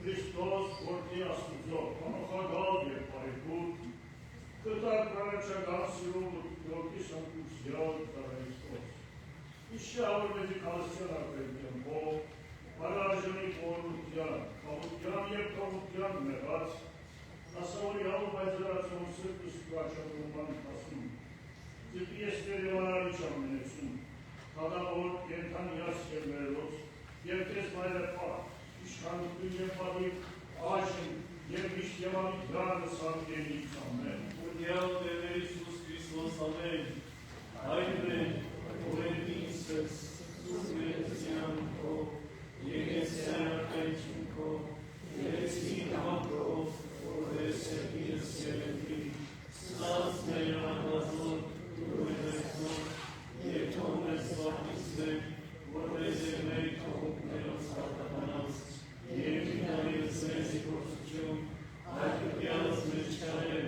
Hristos, Որդի Աստուծո, անոխագալ և պարեկուտ, կտար պարաչական սիրում որդի սանկուսյալ Հристոս։ Իշյավոր մեզի կալսյան արկայության հով, պարաժնի պորնության, կաղության և կաղության մեղած, ասավորի հալու բայձրացում սրտուս կաչատոման ասում, զպի եստեր և անարիչ ամենեցում, կադավոր կենթանյաս և մերոց, և կեզ մայրեպար, իշխանություն և պատիվ, աշն և միշտ և ամիդյանը սանգենից ամեն։ Ունյալ Տեր Իսուս Քրիստոս ամեն, հայրեն, օրենիցս, սուսվեցյան քո, եկեցյան արկայություն քո, եկեցին համքով, օրեսեպիրս ելենքի, սած մեր անդազոր, դուրենեսնոր, երկոն ես վաղնիցներ, որպես է մեր կողոքներով սարտականած, և ինարից մեզի գործություն, այդպյալս մեզ չարել,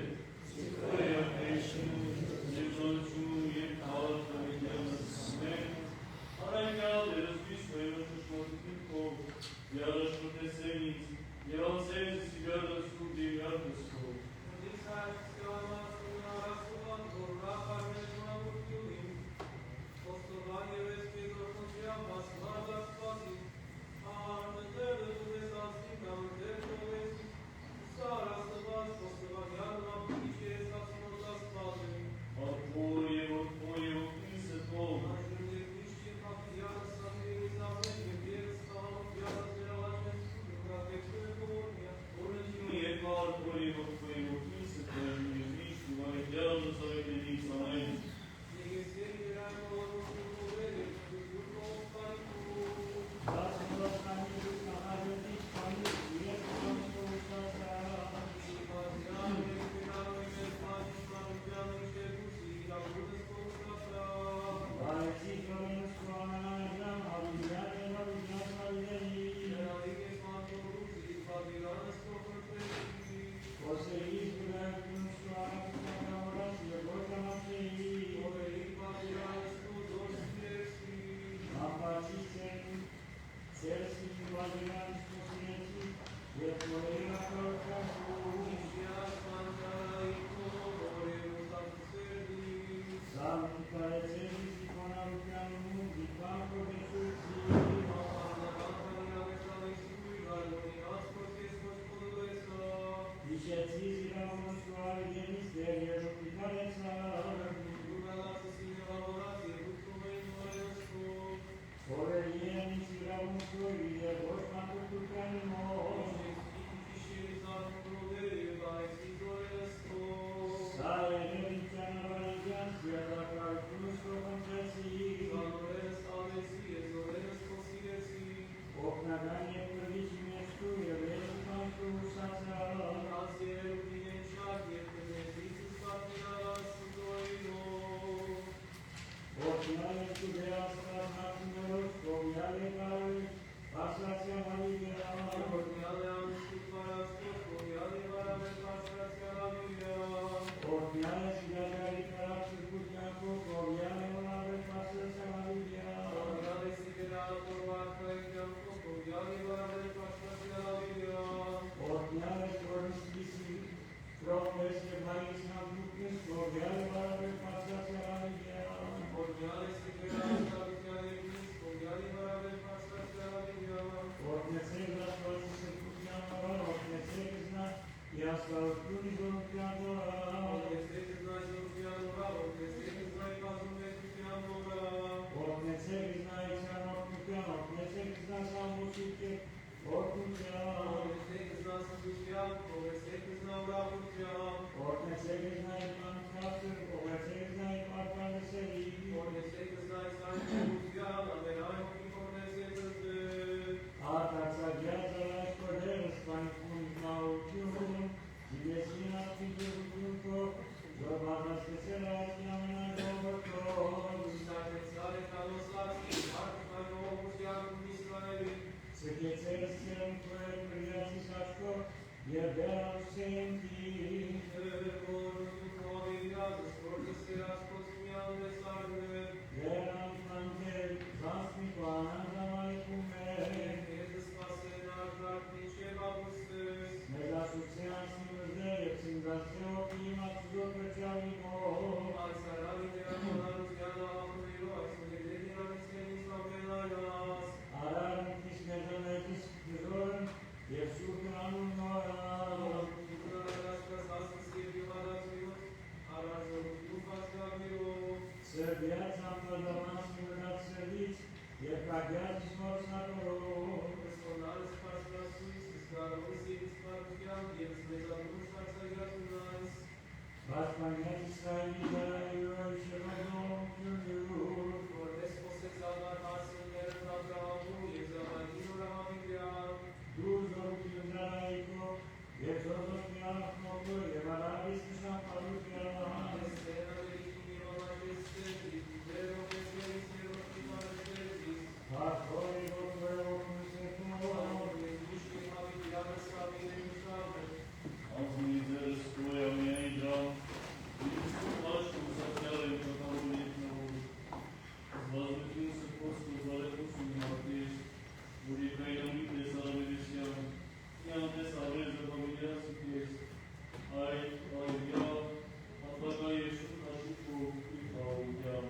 զիքրոյ ակեշնում, և ժանչում և կաղալ կամիդյանս մեր, առայնյալ երզվիս մերոս շշմորություն կով, երաշկոտեսենից, և անցերս սիգարդս ու դիվյարդս կով։ Israel Եվ վերացենքի վերանքանքել զասմիկան անձամայքում Մեզասուցիան սիմզե և սիմզասյով իմ ացուզով վեճավինով Արարն կիսներդանետիս կզորն և սուրգն անուն նորան Սրբյաց ամպադավանս մգրած սրվից և կագյաց իսմորսնատորով Վասպանյաց Իսրայելի դարայուրը շրոնում կյունյուր Դուր զորություն դարայիկով և զորդոք միանախնողը և արավիս նշանպարության Հարկորի որդվերով մուսեքնով Ազնիզերս կոյա միայն դրամ, իրուսում աշկում սատյալ եմ կատարում ետնով, զվազություն սպոստ ու զարեկուսում մատիր, որ եկայնամի տես արվերեսյան, իան տես արվեր զրվամիլյան սուկես, այդ այվյա, հատակա եշում հաշուկով իր հաուգյան։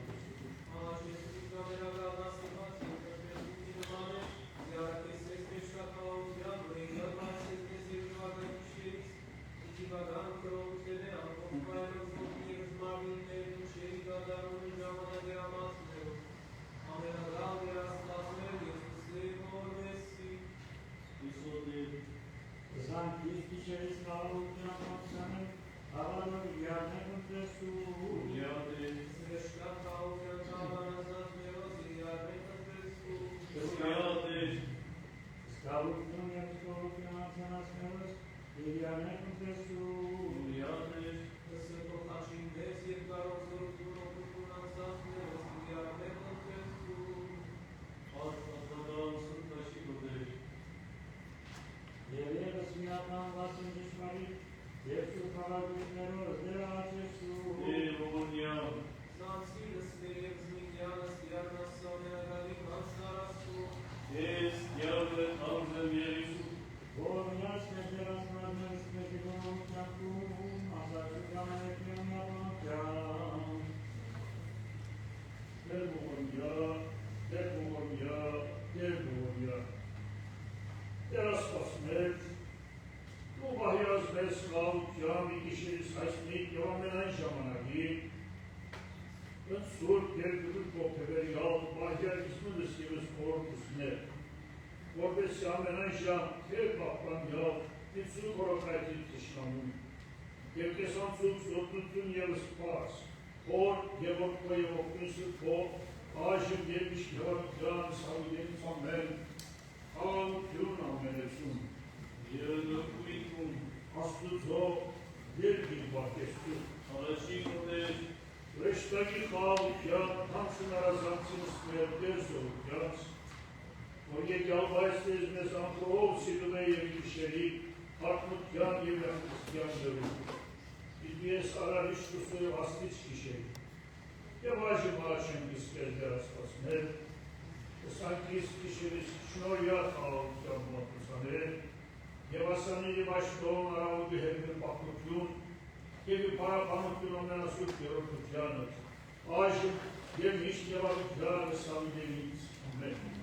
Զանքիս կիշերից նավության մաքսանն հավանով յարնեք ընտրեսու Սկավություն և սկովություն անցանասներս և յարնեք ընտրեսու Եվ ևս միական վասն ճշմարիտ և սուրբավագույթներով դերացեսու Ես դյավը թավզեմ երիսու Որ միած ներդերասնարներս մեջիգոնով կյանքում ասացության եկրեմ միապանության Դեր բողորյա Դեր ասպասներ Դու բահիրած մեզ լավության մի գիշերից հայցնիկ և ամենայն ժամանակին Ընդ սուրբ և գտուր կողպևերյալ բահյարիզմունս ևս խորտուսներ որպես ամենայն ժամ թեր պապանյալ դիցու խորոքայթիտ թշնամուն և կեսանցուկ զորդություն ևս պարս հոր և որդքո և որդքին սրբով այժմ և միշկեղարության սավիդենից ամեն հաղանություն ամենեցում Երդոքույթում աստուծով երգիր բարկեստում առաջին ուներ Վրեշտակի խաղալության հանցն արազանցինս մեր դերզորությանց որ եկյալ բայստեզ մեզ ամպրով սիրում է և գիշերի հարկնության և լախտստյան դրում Իդու ես արարիշտուսը աստից գիշերի և այժմ առաջեն իսկեր դերասպասներ Սանքիս գիշերից շնորյա խաղալության մատուսաներ և ասանիրի վաշտոն արավուդի հերգր պախնություն և պարապանություն ամենասուրբ երորդությանըց, այժմ և միշտ եվարությանը սավիդենից ամեն։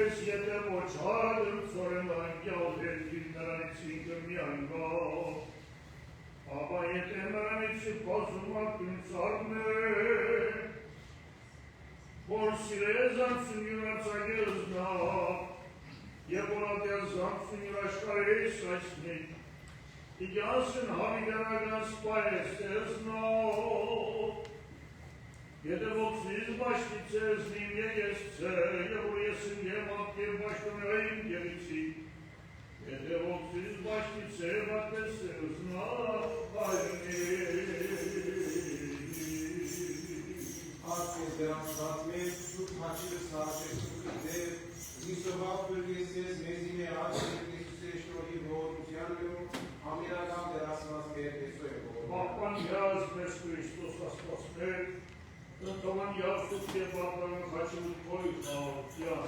ես եթե ոչար ծորեն անկյալ երկիր նրանից ինքը միայն գա, ապա եթե նրանից կոսում ակտին ծարներ, որ սիրես անցուն յուրացագերս նա, և որ ատյաս անցուն յուրաշկարես այսնիկ, իգյասն հավիդանական սպայես տես նա, եթե ոգսից բաշտից ես նիմ ես ծե, և որ եսն եմ ատկեր բաշտոներային գերիցի, եթե ոգսից բաշտից եմ ատես ես նա, Astăzi de am stat mers, sub macile sace, sub de Nisova Purgesies, mezime ace, Iisuse ștori vorunțianul, amina cam de rasmas merte soevo. Papa yaz mes Hristos aspas mer, întâmplăm yaz suție papam facem coi ya.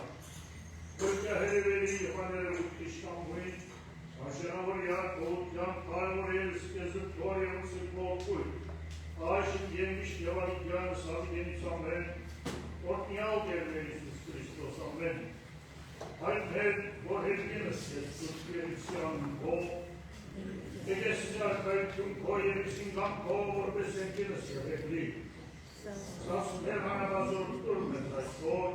Porque hereveri hanere uktiştamui, aşağılar ya kovutyan kalmorez gezip doğruyan sıklokuy. Aşık yemiş yavaş yan sabi deniz amen. Ortniyal gelme Iisus Hristos amen. Hayır bu herkes tutkuyerisyan o. Egesler kayıtım koyerisin gamko vorbesenkines yavekli. Sasmer hana bazor durmez sor.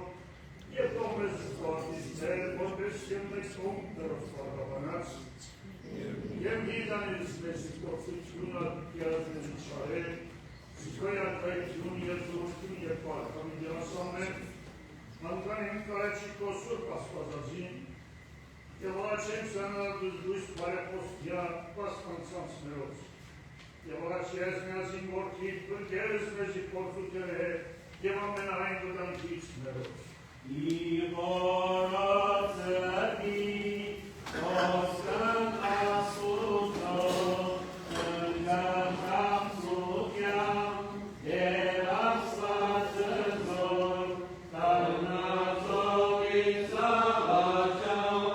Jetomes kortisner vorbesennek punkteros paravanas. Jem hidanis mesikopsit lunat yaznes çare. Skoja kayıtım yazurtun yapar. Kamidyasamen. Ankanem karaçi kosur paspazazin. Եվարաչեմ սանալդուզ դույս բարեպոստյա պասպանցան սներոց։ Եվարաչյաս միասին որդիտ բրգերս մեզի պորցուտեր է և ամենահայն գտանքից սներոց։ Իվարացեպի ոսկն ասուտո ընգան կամսուկյան երասվածըզոր տարնածովից ավաճան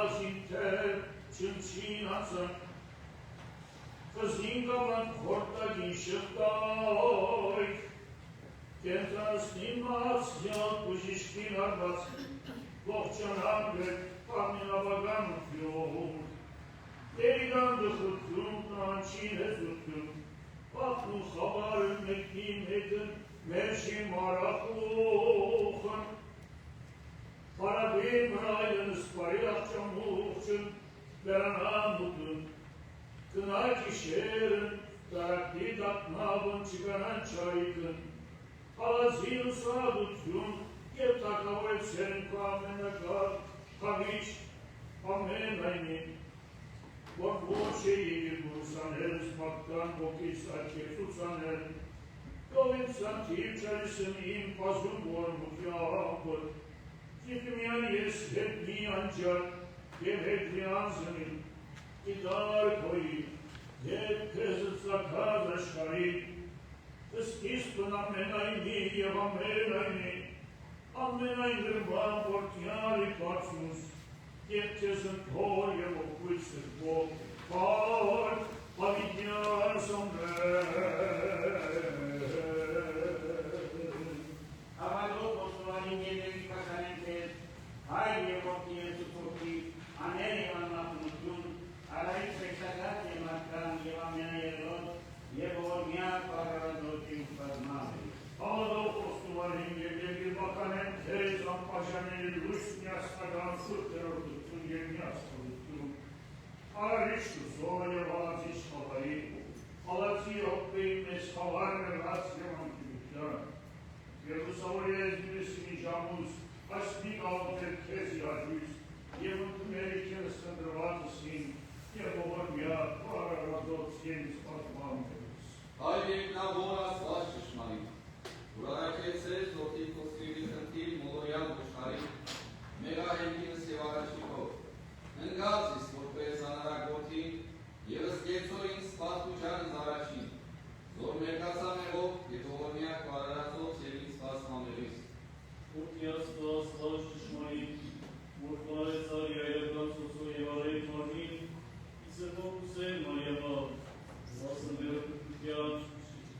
Աշինթեր չնչինացն Կզինգավան խորտագին շղտայք Կենտրասնին մաց յալ բժիշկին արված Ողջանանգեք պամինավագանություն Երիգան դխություն կանչին հեզություն Պատմու խավարն մեկին հետն մերշի մարախոխն Հարաբին մրայլն սպարի աղճամուղջն վերանամուտն Կնայք իշերն տարակդի դապնավն չկանան չայիկն Հալազին ուսադություն և տակավորեցեն կա ամենակար Կավիչ ամենայնին Որ ոչ է եղիր բուրսաներ Սպակտան ոգիս արկեցուցաներ Դովինցան թիվ չարիսն իմ պազում որմուտյապր Կիպիմյան ես հետնի անջար և հետնի անզնին Իդար քոյի և կեզծակած աշխարի Սկիզբն ամենայնի և ամենայնի Ամենայն գրբան որտյալի պարծմուս Եվ կեզն թոր և ոգույց սրբով Պար հավիդյան սոմներ Հավալով ոսվանին եվերի կականեն տեր Հայր և որդի և ծուծորդի Աներ և աննապնություն Արայից պեքտակատ և մարդկան և ամենայերոտ Եվ օրմյա պարարազոտի ուպազմավ Հավալով ոսվանին և եվիրվականեն թեզ Ամպաժաների լույս միասնական սուրտերորդություն և միասնություն Արարիշ ուսոր և ալացի շխավայի Ալացի ողբեի մեզ խավարն էված և անկյության Եվ ուսավոր ես միրիսինի ժամուս Աշնիկ ալվեր կեզ իաջույս Եվ ընդուների կենս կնդրվածսին Եվ ողորմյա պարարազոց և իսպատմանվերս Հայր երկնավոր աստված ճշմարիտ, որ արակեցես որդի խոսքերի խնդիր մոլորյալ աշխարհի, մեղահենքինս և առաջիկով, ընկած իս որպես անարագորդի և ըսկեցորին սպաստուչանս առաջին, զոր մերկացա մեղով և ողորմյակ պարարածոց և ինձ սպասմաներիս։ Որդի աստված ճշմարիտ, որ պարեցար իրայական սոսո և արեիտ մարմին, իսրվող ուսեր մարյամավ, զասն վերոքրկության,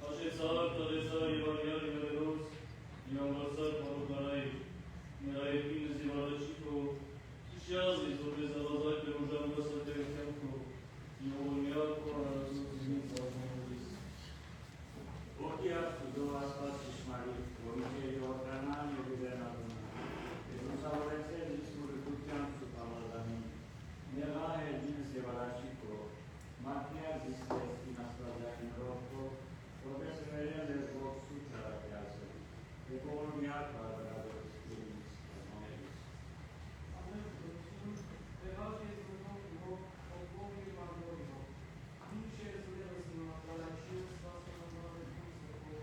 Աշեցար, տարեցար և արգյալ իմերերոց, իրանվարցար պարոկանայի, ներայեպինս և առաջիկո, Իշյազիս, որպես ավազայ պերոժամվաս ատերությանքո, և ողորմյակ պարարածոց և ինձ սպասմաներիս։ Որդի աստուծո աստված ճշմարիտ, որ ինձ եորդանան և իվերնադունան, և ուսավորեցել ինձ մուրգության սուպավազանին, նեղա հերգինս և առաջիկո, մատմյար զիսկեցին աստվածային ռոհքով, որպես վերել էր ողսու ճարակյացել, և ողորմյակ պարարազոց և ինձ սպասմաներիս։ Ամեն ծություն, տեղավ ես մնով ոգով և անգորյով, ինչ ես լևս մատալաչիով սպասմանավարություն սրբով,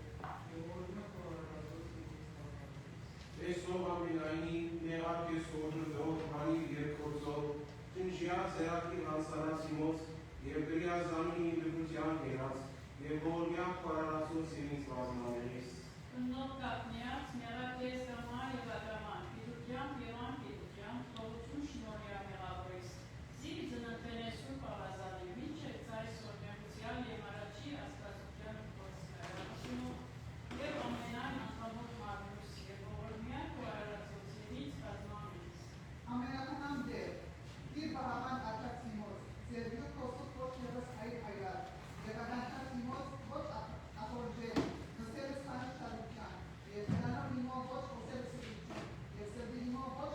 և ողորմյակ պարարազոց և ինձ սպասմաներիս։ Տեսով ամենայնի նեղակ ես հոժրդով հանիր երկործով, Կնժյալ զերակի հանսարացի մոց և գրյազանունի դրության հերած, և ողորմյակ պարարածոց և ինձ բազմաներիս։ Նոր կապնյաց, մեղակես կամար և ադաման, պիտությամբ և անպիտությամբ, թողություն շնորհյա մեղավորիս, զիր ձնընդվենեսու պավազանի, մինչև ծայս օրմեղության և առաջի աստվածության խոսքարացունով, և ամենայն անդամոտ մարմուս, և ողորմյակ ու արարածոց և ինձ բազմաներիս։ Ամենական դեր, իր բահաման աճակ Սիմոց, ձերբյուր կոսուկ ոչ ևս այր այրար, և անաչակ Սիմոց ոչ ախորժեր, նսել սանիչ տարության, և նրանով իմով ոչ խոսել սրություն, և սրդի իմով ոչ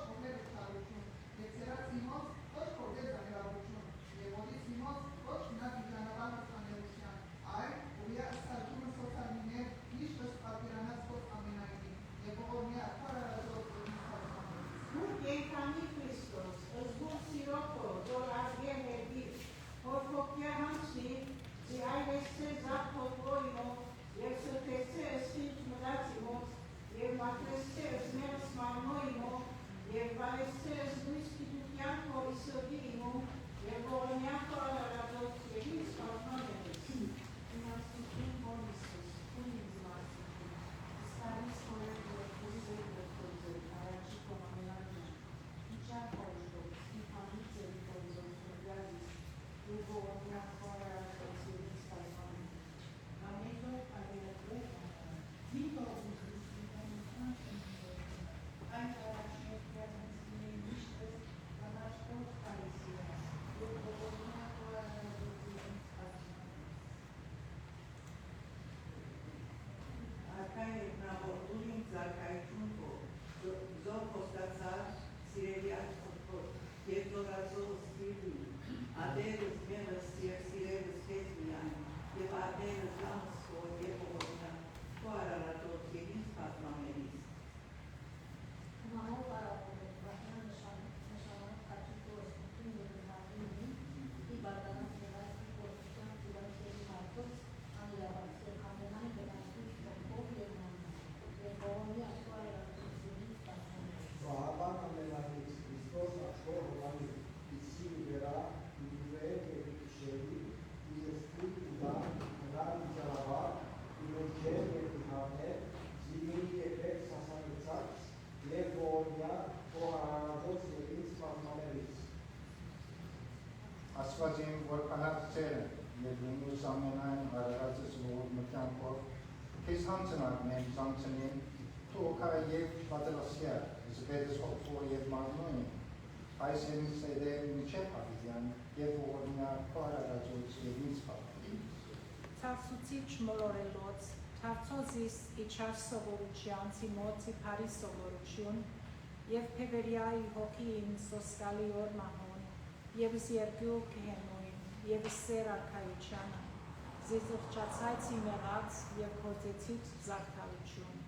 Աստվածին, որ բանակցել և լինուս ամենայն արարածս ողորմության կով, քեզ հանցնագնեմ զանցնին, թողքա և պատրասյար, զբերս հոգվոր և մարմնոյն, այս են սեդեր մինչև հավիդյան և ողորմյա քո արարածոց և ինձ պապի։ Թավցուցիչ մոլորելոց, թավցոզիս իչար սովորության, ծիմոցի պարի սովորություն, և պևերյայի հոգիին սոսկալի օր մահոն, եվս երկու կհենույն, եվս սեր արքայությանը, զիզղճացայցի մեղած և գործեցիչ զարդալություն,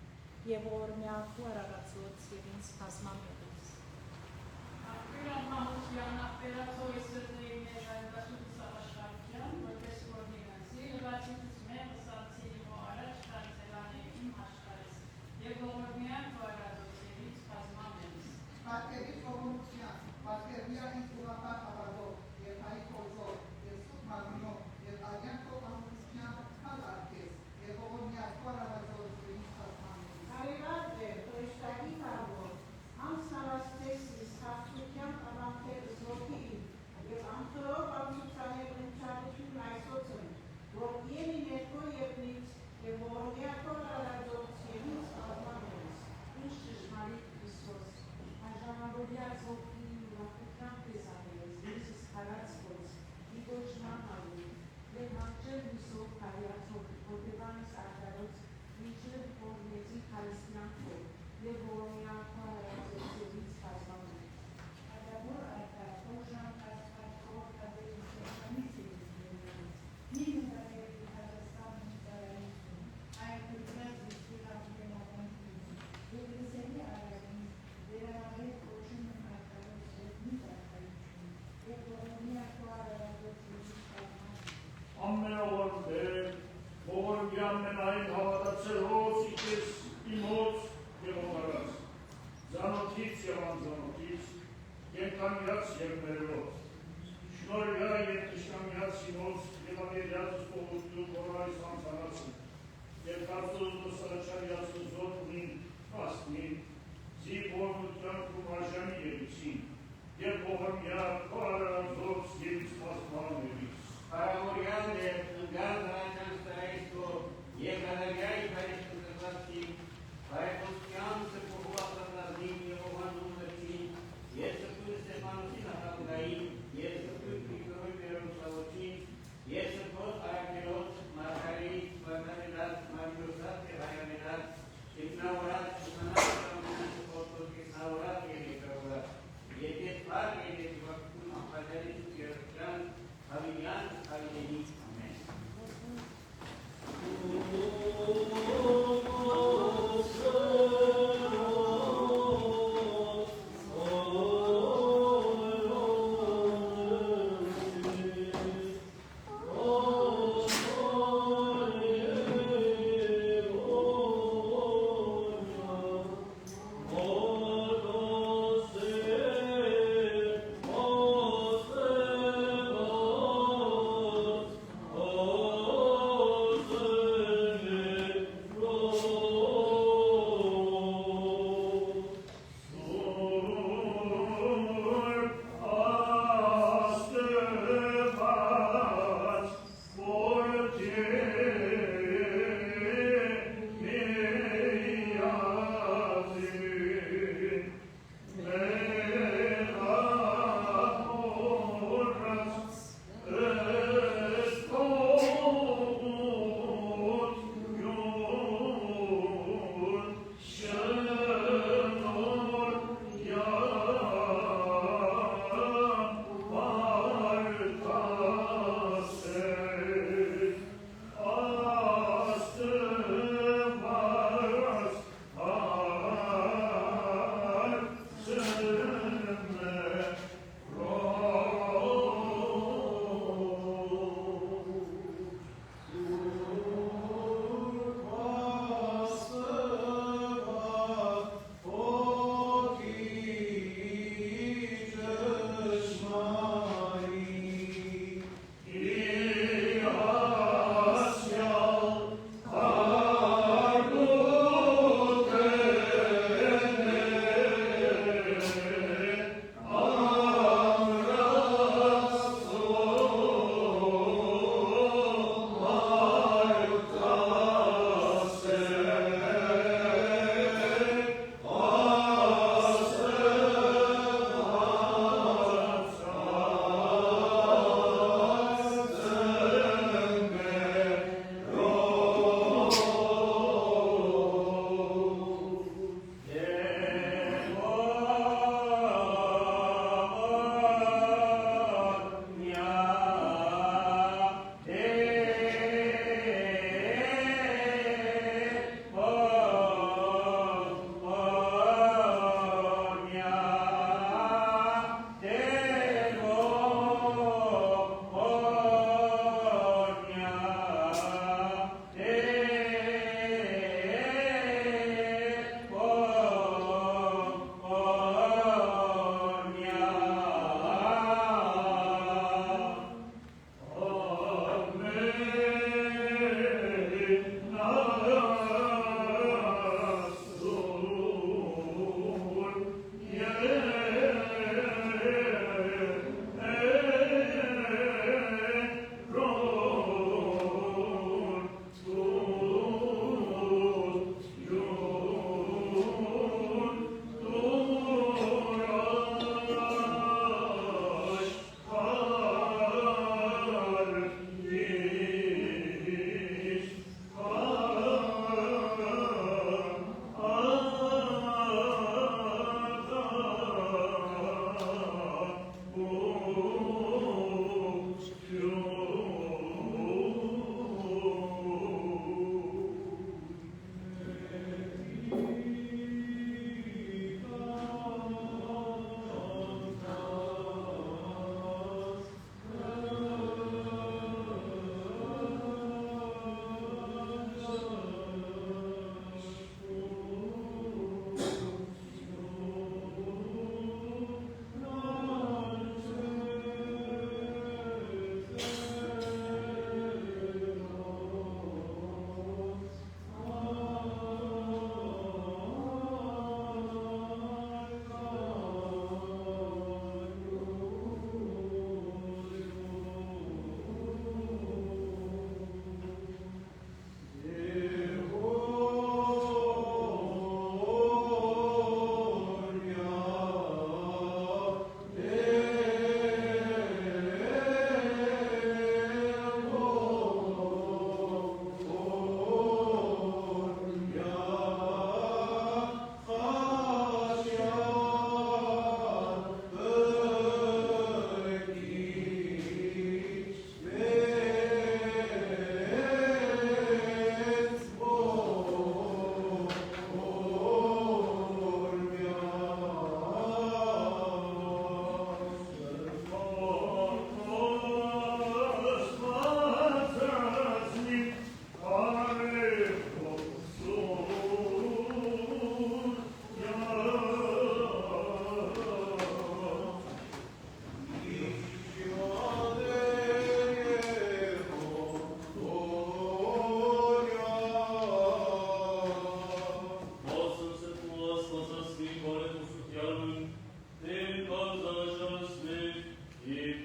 և ողորմյա քո արարածոց և ինձ բազմամեղից։ Աղբյուր ամահության, աղբերացողի սրտեի մեր այդասուտ սաղաշարության, որպես որնիգանցի, լվացիքս մեր վսանցիի մոարաջ կարծելանի իմ աշխարես, և ողորմյա քո արարածոցերից բազմամեղից։ Պատկերից ողորմության, պատկերվիա ինձ ուղապար հավարդով, և հայ կորզով, և սուտ մարմնով, և ալյան քո ամուսությամբ կալ արկես, և ողորմյա քո արարածոց և ինձ բազմամեղից։ Արևարդը, հրեշտակի կարգով, անցնարաստեսիս, հաղթության ավանքեր զոհի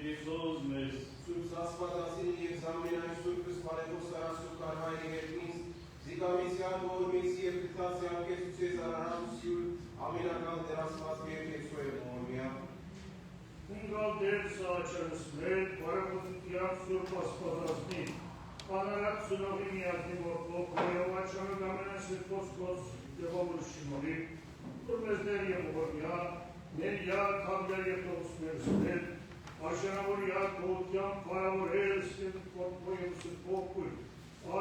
Հիսուս մեզ, Սուրբ Աստվածածին և զամենայն Սուրբս բարեգործար Աստուկար Հայրի հետնից, զիկամիսյան ողորմից և կտացյան կեցուցես արարատուսյուն, ամենակալ դերասված մեր կեցու է ողորմյա։ Ունգալ դեր սաչանս մեր, բարեգործության Սուրբ Աստվածածին, պանարակ ծնողի միազնի որդող, և աչանը գամենան սրտոսկոս դեղովուր շիմորի, որ մեզ դեր և ողորմյա, մեր յակ, հավյա և տողսներ սներ, Աշանավոր յակ կողության պարավորել սեն կորպոյում սրպոքույր,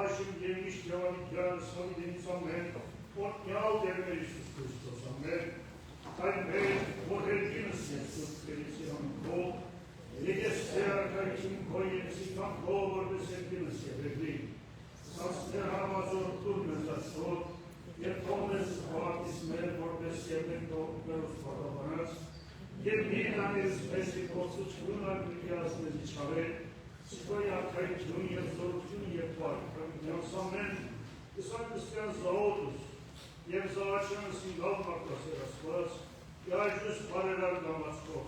Աշին գեմիշ ճավանիկյան սավիդենից ամեն, Ոտնյալ դեր մեր Իսուս Քրիստոս ամեն, Այն մեր, որ հերգինս են սուրտ կերիցի համքով, Եկես թե արկայքին քո եցի համքով, որպես հերգինս և հերգին, Սաստեր համազոր տուր մեզ ասոր, և թողնես խողատիս մեր, որպես և մենք տողներուս պատավանած, Եվ մին անես մեսի կործություն արկրիկյաս մեզ իչավեր, Սիկոյ արկայքյուն և զորություն և պարկ, Նյոս ամեն, Իսան կստյան զահոտուս, Եվ զահաչանս ինգալ մարտասեր ասված, Եայջուս պարերար գամացքով,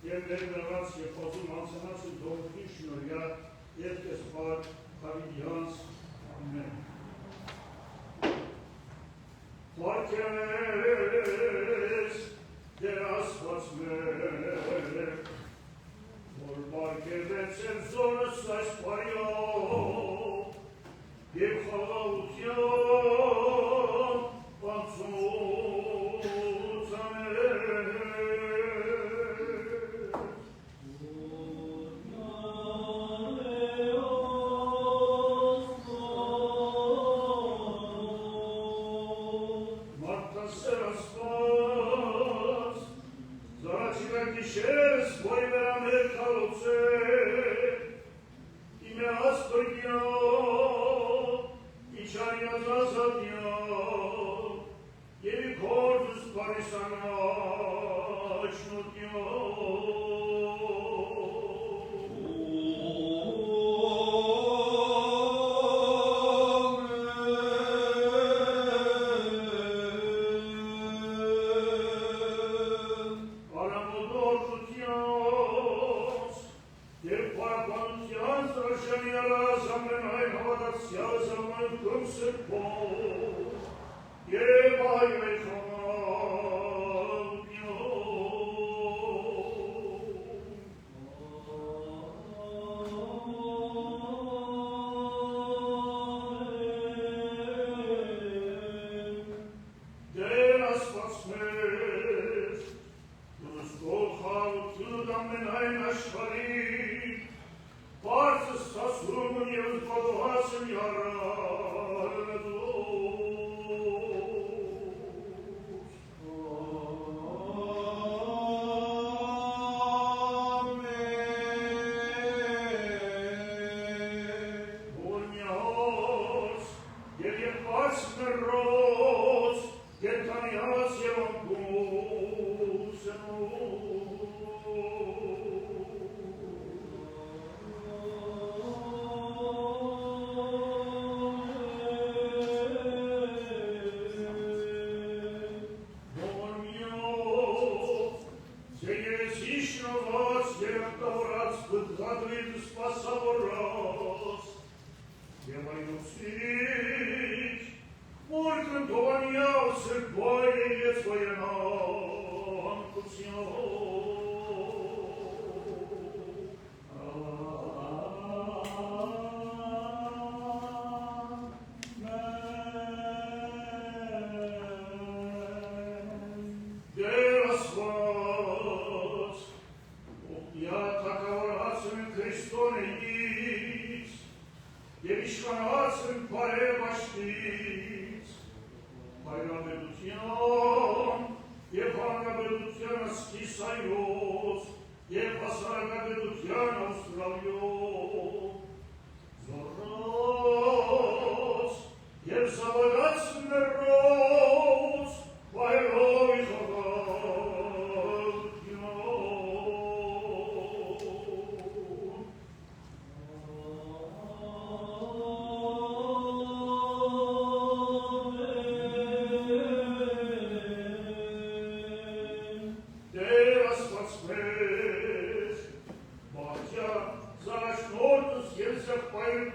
Եվ ներգրված և խոզում անցանած ու դողքին շնորյա, Եվ կեսպար խավիդյանց, ամեն։ Պարկես, Դեր ասված մեր, որ բարգևեց էր զորս այս պարյով, և խաղաղության պանցուց աներ։ Մարդասեր ասված, Գիշես, որ վերամեր կալոցեր, իմե աստորգյալ, իչարյազ ազադյալ, և ի կորդուս պարիսանյալ, չնոտյալ։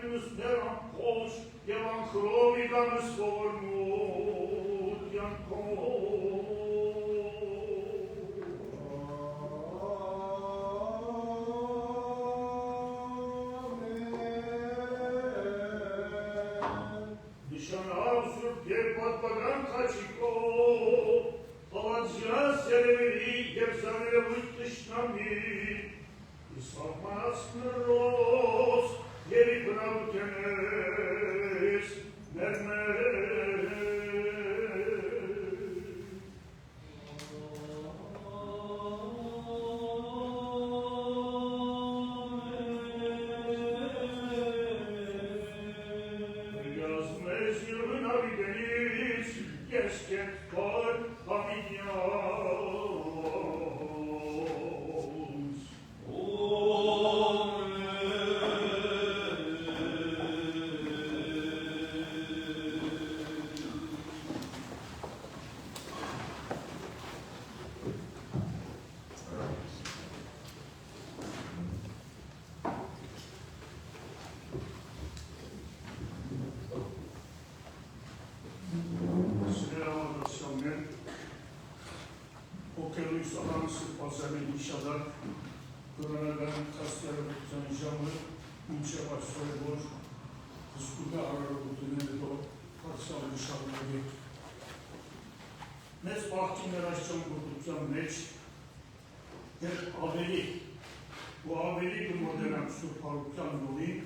մյուս ներանքոս և անքրով իգանս ողորմուտ յանքով։ Նշանավ սուրբ և պատպագան խաչիկով, հալաջյան սերևերի և զաներևույթ տշնամի, իսաղմանած նրոց և իբրավութենես Մեծ բաղթի ներաշճան գործության մեջ և ավելի ու ավելի գմոդենանք սուրբ հարության նորին,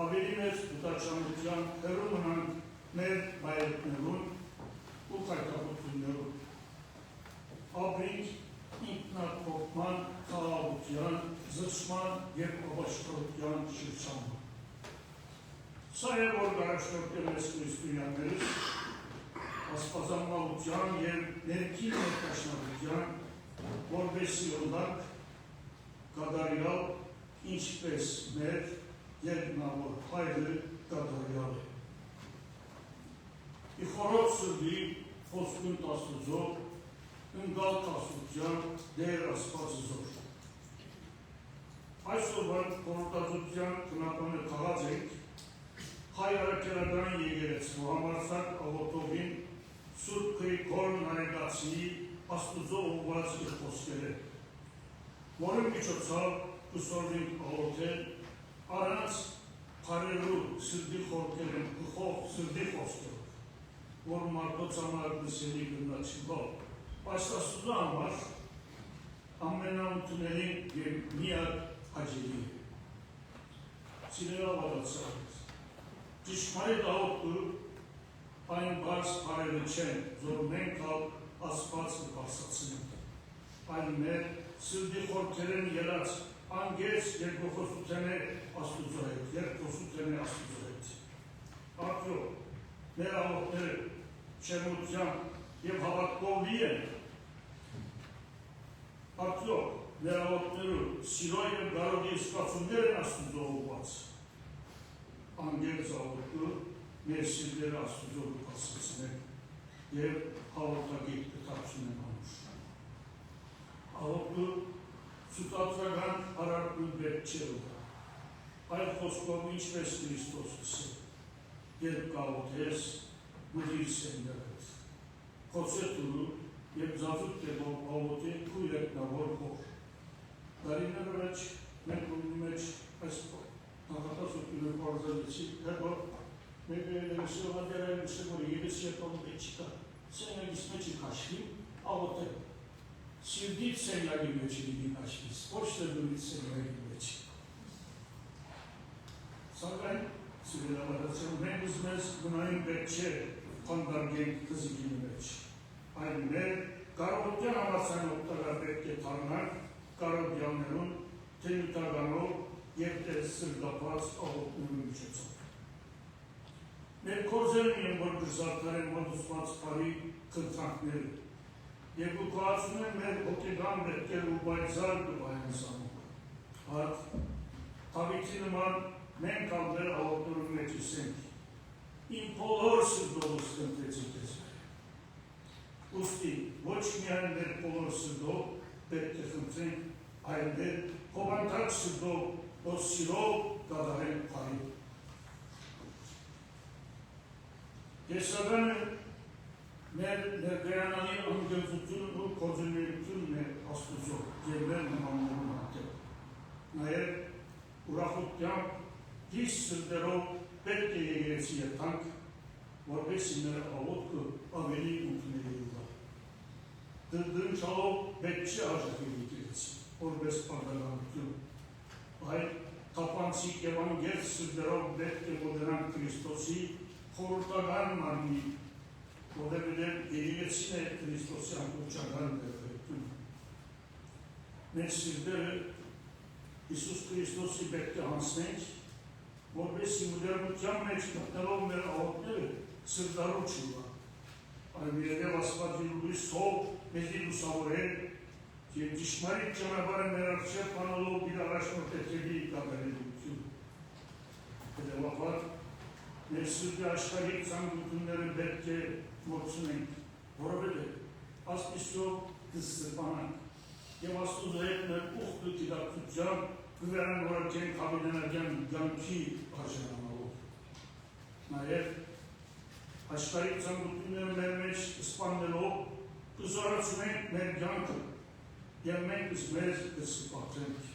ավելի մեծ ուտաչանության հերու մնանք մեր բայրետներուն ու կայտակություններուն։ Ապրինք ինքնատվողման, խաղաղության, զսման և ապաշխարության շրջանում։ Սա է, որ գարաշնորհել ես քրիստոնյաներս, ասպազանմալության և ներքին ներկաշնալության, որպեսի օրնակ կադարյալ ինչպես մեր երկնավոր հայրը կադարյալ է։ Ի խորոք սրդի խոսքուն տասուձով, ընգալ տասության դեր ասպացը զոր։ Այսօրվան խորոտազության տնապանը կաղաց ենք հայ արաքերական եկերեցու համարսակ աղոտովին Սուրբ Գրիգոր Նարեգացիի աստուծո ուղված իր խոսքերը, որի միջոցով կսորվենք աղոթել առանց փարելու սրդի խորքերն գխով սրդի խոսքերով, որ մարդոց համար լսելի գնացիքով, այս աստուծո համար ամենաուտներին և միակ հաջելի է։ Սիրելիով աղոթսարից, ճիշմարիտ աղոթքը այն բարձ բարերը չեն, որ մենք ալ ասպաց կպարսացնենք, այն մեր սրդի խորքերեն ելած անգեց երկոխոսութեն է աստուծո հետ, երկոխոսութեն է աստուծո հետ։ Արդյոք, մեր աղոթները չեմության և հավատքով լի են, արդյոք, մեր աղոթները սիրո և գարողի իսկացումներ են աստուծո ուղված, անգեց աղոթքը մեր սիրտերը աստուծո կպարսացնենք և հաղորդագիտ կտապսունենք անուշ։ Աղոթքը սուտացրական արարքուն բետ չէ ուղա, այլ խոսքով ինչպես Քրիստոս կսե, երբ կաղոթես մդիր սենյակըց, խոցետուրու և զազուտ տևով աղոթի քույր եկնավոր հոր։ Դարիներ մեջ, մենք ունի մեջ այս նախատասությունը պարզալիցի, հետո մենք սյողադերային մշտվորի եվես երկով մեջիկա, սենյագիս մեջի կաշվի, աղոթել։ Սիրդից սենյագի մեջի լինի կաշվիս, ոչ սրդուրից սենյագի մեջի։ Սակայն, սիրելավարացիան, մենք ուզմես գնային պետ չէ խանդարգենք կզիկինի մեջ, այլ մեր կարողության համացան օգտագար պետք է թարնանք կարողյաններուն թենութագանով և տես սրդապած աղոթներուն միջոցով։ Մեր կորզերն են, որ գրզատար են մոտուսված պարի կրթանքները և կուկացում են մեր հոգեգան բետքեր ու բայցար կբային սամուկ։ Հատ, թավիցի նման մենք ալներ աղոթներում մեջ իսենք, իմ բոլոր սրդովս կնտեցի կեզ մեր։ Ուստի, ոչ միայն մեր բոլոր սրդով պետք է խնդրենք, այլ մեր խոբանտակ սրտով, որ սիրով կատարեն պարին։ Կեսարանը մեր ներկայանալի անգործությունն ու կորձունությունն է աստուծո և մեր նմաններում հատել։ Նաև ուրախությամբ հիս սրտերով պետք է եկեղեցի եթանք, որպեսզի մեր աղոթքը ավելի ընդունելի ուղղա։ Դրդնչալով պետք չի արժեքել եկեղեցի, որպես պարտականություն, այլ թափանցիկ և անգերց սրտերով պետք է մոտենանք Քրիստոսի խորհրդական մարմնի, որովհետև եկեղեցին է Քրիստոսի ամբողջական ներկայությունը։ Մեր սիրտերը Հիսուս Քրիստոսի պետք է հանձնենք, որպեսզի մոդեռնության մեջ մտնելով մեր աղոթները սրտարու չլինի, այլ միևնույն Աստվածի լույսով մեզի լուսավորել և ճշմարիտ ճանապարհը մեր առջև հանելով իր առաջնորդների կատարելություն։ Հետևաբար մեր սրտի աշխարհիկ ցանկությունները պետք է մոռացնենք, որովհետև ասպիսով կսրբանանք և Աստծո հետ մեր ուխտը գիտակցությամբ կվերանորոգենք հավիտենական կյանքի արժանանալով։ Նաև աշխարհիկ ցանկությունները մեր մեջ սպանելով կզորացնենք մեր կյանքը և մենք մեզ կսպասենք։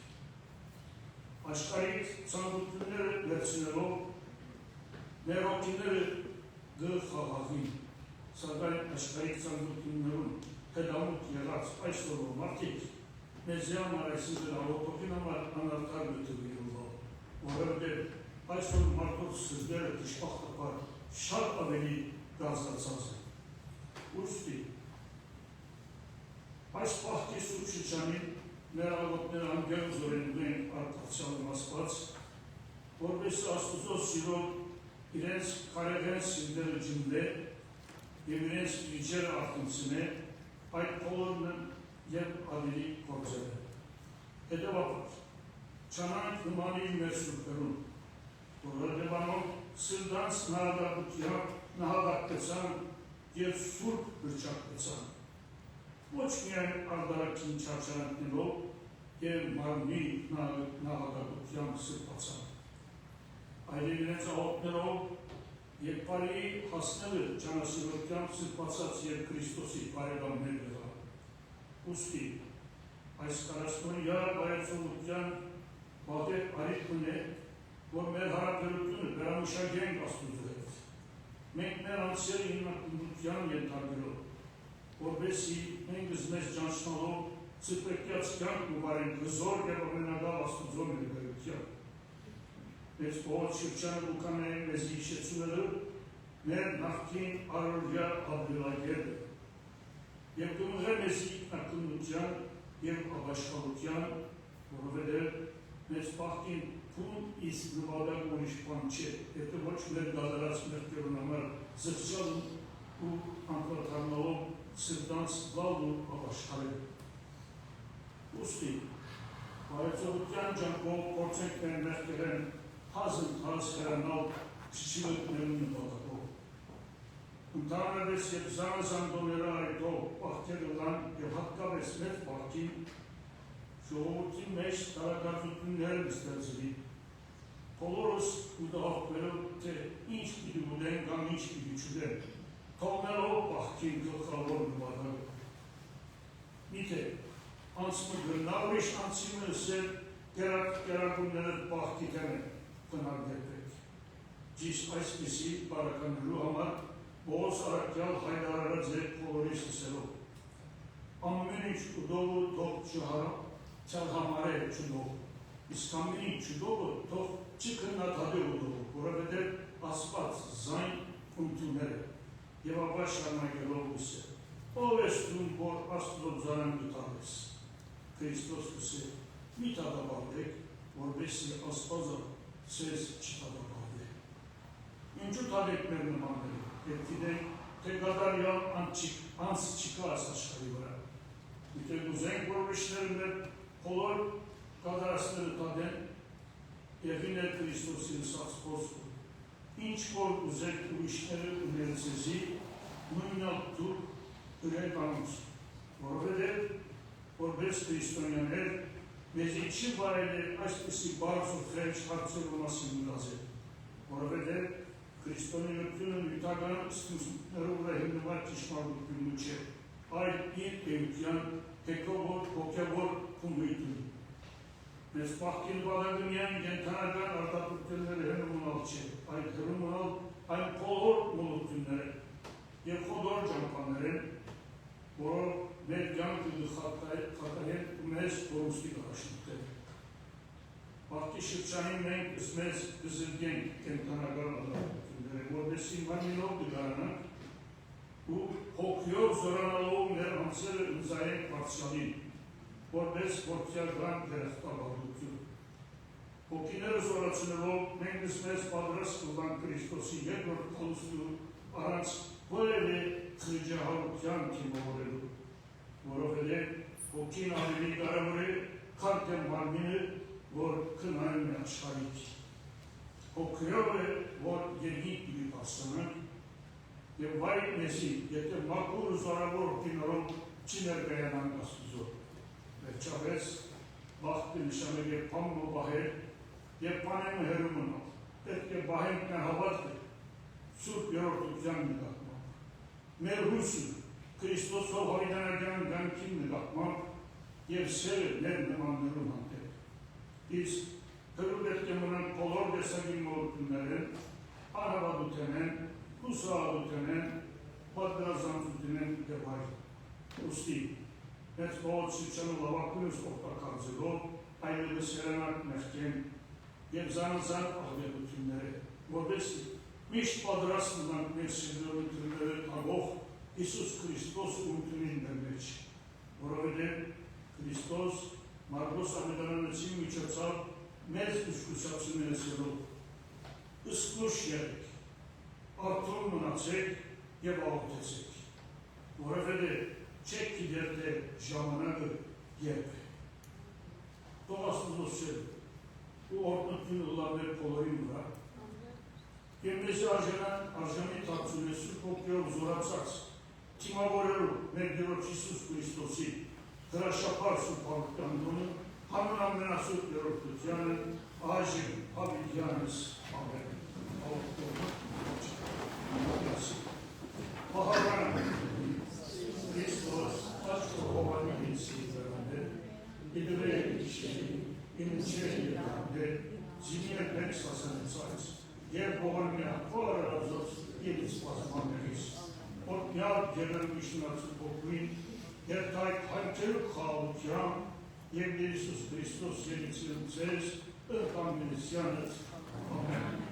Աշխարհիկ ցանկությունները վերցնելով մեր հոգիները կխաղաղին, սակայն աշխարհիկ ցանկություններում հետամուտ եղած այսօր մարդիկ մեզի համար այսինքն աղոթքին համար անարդար գտնվելով, որովհետև այսօր մարդոց սրտերը դժբախտաբար շատ ավելի գազացած են։ Ուստի այս պահքի սուրբ շրջանին մեր աղոթքները անգերուզորեն ունենք արտացյալ Աստված, որպես Աստծո սիրով իրենց կարևեն սիրտերը ջնլե և իրենց վիճերը արտնցնե այդ բոլորն և ավելի գործերը։ Հետևաբար, չանանք նմանի մեր սուրբերում, որովհետև անոնք սրտանց նահատակվեցան և սուրբ գրճակվեցան, ոչ միայն արդարակին չարչարանքներով և մարմնի նահատակությամբ սրբացան, այլև իրենց աղոթքներով և բարի հասնելը ճանասիրությամբ սրբացած և Քրիստոսի բարեկամներ եղան։ Ուստի այս կարասնորյա բայացողության պատեհ արիթմն է, որ մեր հարաբերությունը վերամշակենք Աստծո հետ։ Մենք մեր անձերը հիմնական ենթարկելով, որպեսզի մենք մեզ ճանչնալով սրբեկյաց կյանք ուղղարենք հզոր և ամենագալ Աստծո ներկայությամբ։ Մեծ Պողոս շրջանը Լուկանային մեզ հիշեցնելու մեր նախկին առօրյա ապրելակերպը և կմղե մեզ ինքնակնության և ապաշխարության, որովհետև մեծ պահքին փուն իսկ նվադակ ուրիշ բան չէ, եթե ոչ մեր դադարած մեղքերուն համար զղջալ ու անդրադառնալով սրտանց լավ ու ապաշխարել։ Ուստի բարեփոխության ջանքով փորձենք մեր մեղքերեն հազն-հազ հեռանալ չիչիլոտներու նպատակով։ Ընդհանրապես և զանազան դոները այդով պահքերը լան և հատկապես մեր պահքին ժողովրդի մեջ տարակարծություններ ստեղծվի, բոլորս ուտահաղթվելով, թե ինչ պիտի ուտենք կամ ինչ պիտի չուտենք, թողնելով պահքին գլխավոր նպատակը։ Միթե անցմը գրնա ուրիշ անցիմը սեր կերակունները պահքի տենը կնարգետվեք։ Ճիշտ այսպիսի բարականելու համար Պողոս առաքյալ հայտարարած է բոլորիս լսելով։ Ամեն ինչ ուտողը թող չհամարե չուտող, իսկ ամեն ինչ ուտողը թող չքննադատե ուտողը, որովհետև Աստված զայն ընդունել է և ապա շարունակելով լսել։ Ով ես դու, որ Աստծո ձայնը գտանես։ Քրիստոս կսե մի դատապարտեք, որպեսզի Աստվածը ձեզ չդատապարտի։ Ինչու դատեք մեր նմանները, երբ գիտենք, թե կատարյալ անց չկա այս աշխարհի վրա։ Եթե ուզենք, որ ուրիշները մեր բոլոր կատարածները դատեն, եղին է Քրիստոսի լսած խոսքը, ինչ որ ուզեք ուրիշները ունել ձեզի, նույնալ դուք գրեք անոնց, որովհետև որպես քրիստոնյաներ մեզի չի բարել այսպիսի բարձ ու խեղճ հարցերու մասին մտածել, որովհետև քրիստոնեությունը նյութական ստություններով է հիմնված ճշմարտությունն չէ, այլ իր էության հոգևոր քննույթ ունի։ Մեզ պահքին բادرը միայն կենտրոնական արտադրությունները հնում ունալ չէ, այլ հնում ունալ այն բոլոր մոլությունները և խոդոր ճամփաներ են, որով մեր կյանքը խատայել ու մեզ որոստի կհաշնուկել։ Պահքի շրջանին մենք մեզ կզրկենք կենտրոնական արտադրությունները, որպեսզի մարմինով կդառնանք ու հոգիով զորանալով մեր անձերը ընծայենք բարձրալին, որպես գործյալական դերախտաբարություն։ Հոգիները զորացնելով մենք մեզ պատրաստ կլանք Քրիստոսի երկրորդ կալուստու առանց որևէ խղճահարության թիմավորելու, որովհետև հոգին ավելի կարևոր է, քան թե մարմինը, որ քնայում է աշխարհից։ Հոգիով է, որ երկինք պիտի բարձրանանք և վայ մեզի, եթե մաքուր ու զորավոր հոգիներով չի ներկայանանք Աստուծո։ Վերջապես բախտը նշանել և պամը բահել և պանեմը հերու մնալ, պետք է բահենք մեր հավատքը սուրբ երորդության նկատմամբ։ Մեր հույսը Քրիստոսով հավիտյանական կյանքի նկատմամբ և սերը մեր նմաններու հանդեպ։ Իսկ հրու պետք է մնանք բոլոր տեսակի մոլություններեն, անհավատութենեն, հուսահատութենեն, պատրաստանցութենեն և այլ։ Ուստի մեծ բոլոր շրջանը լավակույնս օգտակարծելով այլևս հերանակ մեղքեն և զանազան աղբերությունները, որպես միշտ պատրաստ մնանք մեր սիրողությունները թաղող Հիսուս Քրիստոս ուրդունին մեր մեջ, որովհետև Քրիստոս Մարգոս Ավետարանեցի միջոցով մեզ ուշկուսացում է սելով։ Ըսկուշ եղեք, արդուն մնացեք և աղոթեցեք, որովհետև չեք գիտեր թե ժամանակը երբ է։ Թող Աստուծո սերը ու օրհնությունը լա մեր բոլորին վրա, և մեզ արժանի դարձնում է Սուրբ Հոգիով զորացած թիմավորելու մեր Տեր Հիսուս Քրիստոսի հրաշափառ Սուրբ Հաղորդանությունը հանուն ամենասուրբ երրորդությանը այժմ հավիտյանս ամեն։ Պահարան Քրիստոս Աստծո հովանից սիրվերաներ, իդրել իշխերի, ինչեր եղաններ, զիներ մենք սասանեցայց, և ողորմյան խորարազոց իրից պասմաններից, որ միալ գերրմիշնացու փոքվին, և թայք հայքերու խաղության, և Իիսուս Քրիստոս երիցիրում ձեզ, ըրկանվինիսյանըց, ամեն։